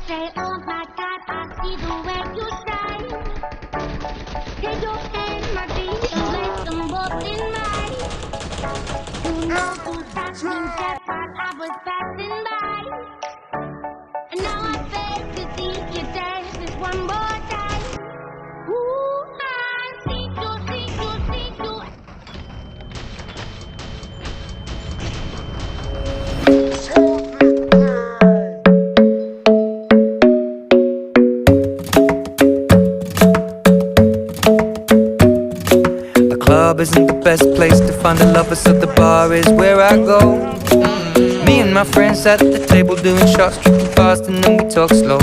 say, oh my God, I see the way you shine. Take your hand, my dear, and place them both in mine. You know you touched me dead while I was passing by. And now I beg to see you dance this one more time. Ooh, I see you, see you, see you. The club isn't the best place to find a lover, so the bar is where I go. Me and my friends at the table doing shots, tripping fast, and then we talk slow.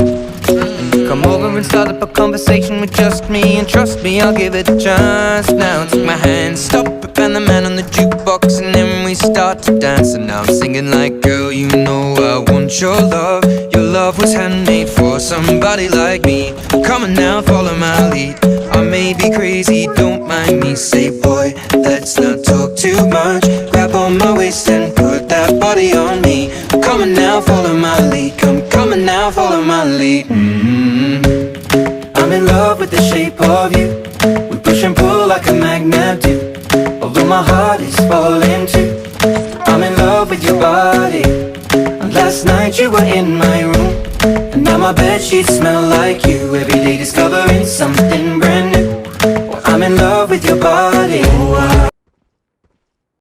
Come over and start up a conversation with just me, and trust me, I'll give it a chance. Now take my hand, stop it, and the man on the jukebox, and then we start to dance. And now I'm singing like, girl, you know I want your love. Your love was handmade for somebody like me. Come on now, follow my lead. I may be crazy, don't mind me. Say, boy, let's not talk too much. Grab on my waist and put that body on me. Come on now, follow my lead. Come on now, follow my lead. I'm in love with the shape of you. We push and pull like a magnet do. Although my heart is falling too. I'm in love with your body. And last night you were in my room, and now my bedsheets smell like you. Every day discovering something brand new. Well, I'm in love with your body. Oh,